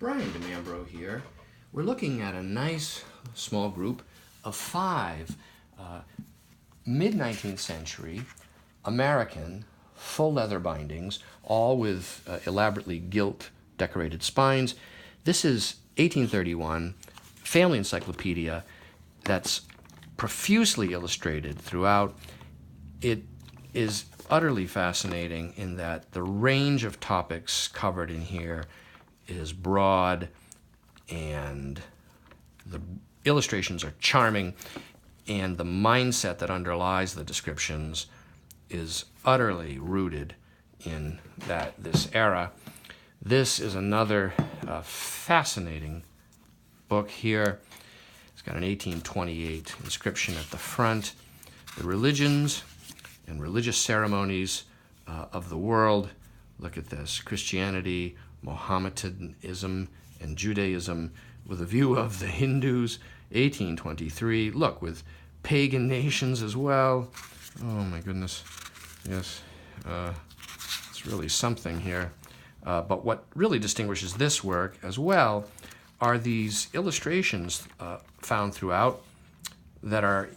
Brian DeMambro here. We're looking at a nice small group of 5 mid-19th century American full leather bindings, all with elaborately gilt decorated spines. This is 1831 Family Encyclopedia that's profusely illustrated throughout. It is utterly fascinating in that the range of topics covered in here is broad and the illustrations are charming, and the mindset that underlies the descriptions is utterly rooted in this era. This is another fascinating book here. It's got an 1828 inscription at the front. The religions and religious ceremonies of the world. Look at this: Christianity, Mohammedanism, and Judaism, with a view of the Hindus. 1823. Look, with pagan nations as well. Oh my goodness. Yes, it's really something here. But what really distinguishes this work as well are these illustrations found throughout that are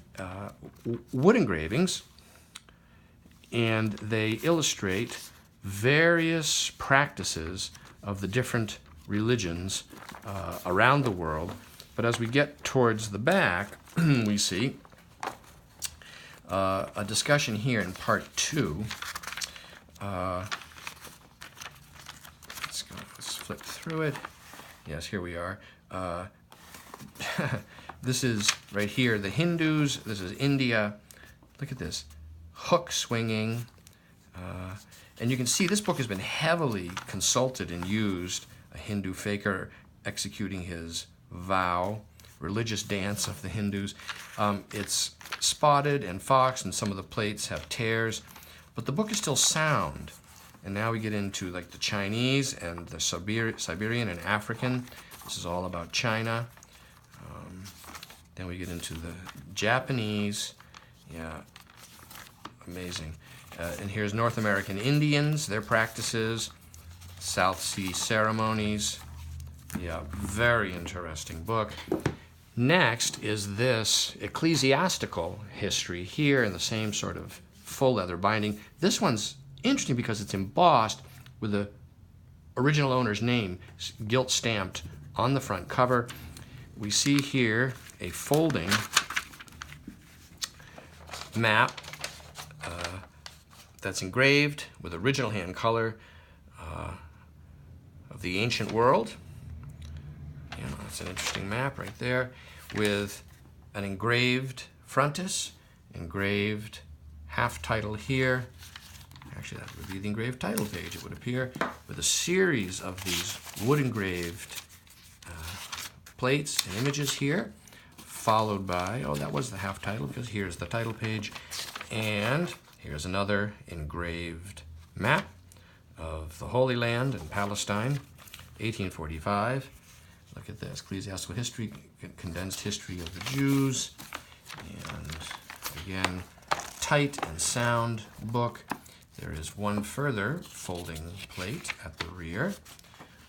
wood engravings, and they illustrate various practices of the different religions around the world. But as we get towards the back, we see a discussion here in part 2. Let's flip through it. Yes, here we are. This is right here, the Hindus. This is India. Look at this. Hook swinging. And you can see this book has been heavily consulted and used. A Hindu faker executing his vow, religious dance of the Hindus. It's spotted and foxed, and some of the plates have tears, but the book is still sound. And now we get into like the Chinese and the Siberian and African. This is all about China. Then we get into the Japanese. Yeah, amazing. And here's North American Indians, their practices, South Sea ceremonies. Yeah, very interesting book. Next is this ecclesiastical history here in the same sort of full leather binding. This one's interesting because it's embossed with the original owner's name, gilt stamped on the front cover. We see here a folding map that's engraved with original hand color of the ancient world. Yeah, that's an interesting map right there, with an engraved frontis, engraved half title here. Actually, that would be the engraved title page, it would appear, with a series of these wood engraved plates and images here, followed by, oh, that was the half title, because here's the title page, and here's another engraved map of the Holy Land in Palestine, 1845. Look at this, ecclesiastical history, condensed history of the Jews, and again, tight and sound book. There is one further folding plate at the rear,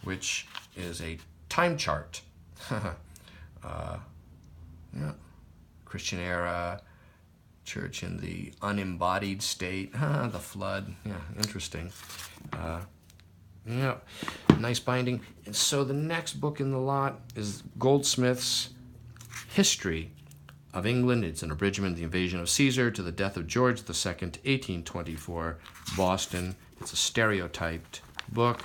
which is a time chart. Yeah. Christian era, church in the unembodied state, the flood. Yeah, interesting. Yeah, nice binding. And so the next book in the lot is Goldsmith's History of England. It's an abridgment of the invasion of Caesar to the death of George II, 1824, Boston. It's a stereotyped book,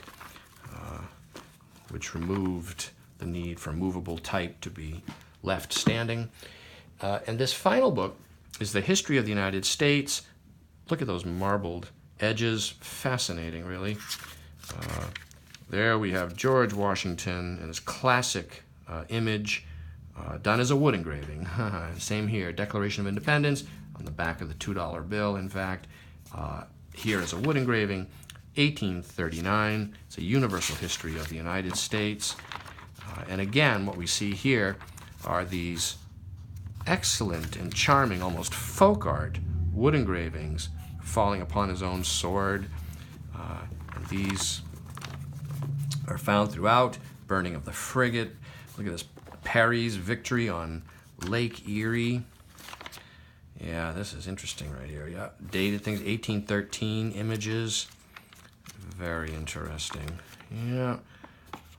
which removed the need for movable type to be left standing. And this final book is the History of the United States. Look at those marbled edges. Fascinating, really. There we have George Washington and his classic image done as a wood engraving. Same here, Declaration of Independence on the back of the $2 bill, in fact. Here is a wood engraving, 1839. It's a universal history of the United States. And again, what we see here are these excellent and charming, almost folk art wood engravings falling upon his own sword. And these are found throughout. burning of the frigate. Look at this, Perry's victory on Lake Erie. Yeah, this is interesting right here. Yeah, dated things, 1813 images. Very interesting. Yeah,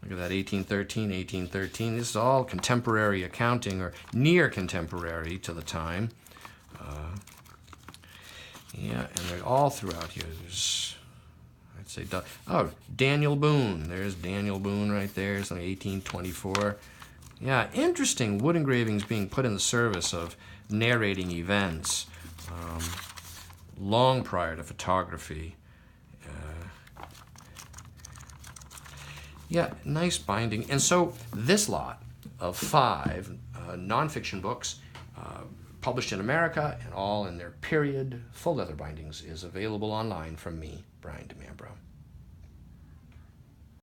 look at that, 1813, 1813. This is all contemporary accounting, or near contemporary to the time. Yeah, and they're all throughout here. There's, I'd say, oh, Daniel Boone. There's Daniel Boone right there. It's like 1824. Yeah, interesting wood engravings being put in the service of narrating events long prior to photography. Yeah, nice binding. And so this lot of 5 nonfiction books published in America and all in their period full leather bindings is available online from me, Brian DeMambro.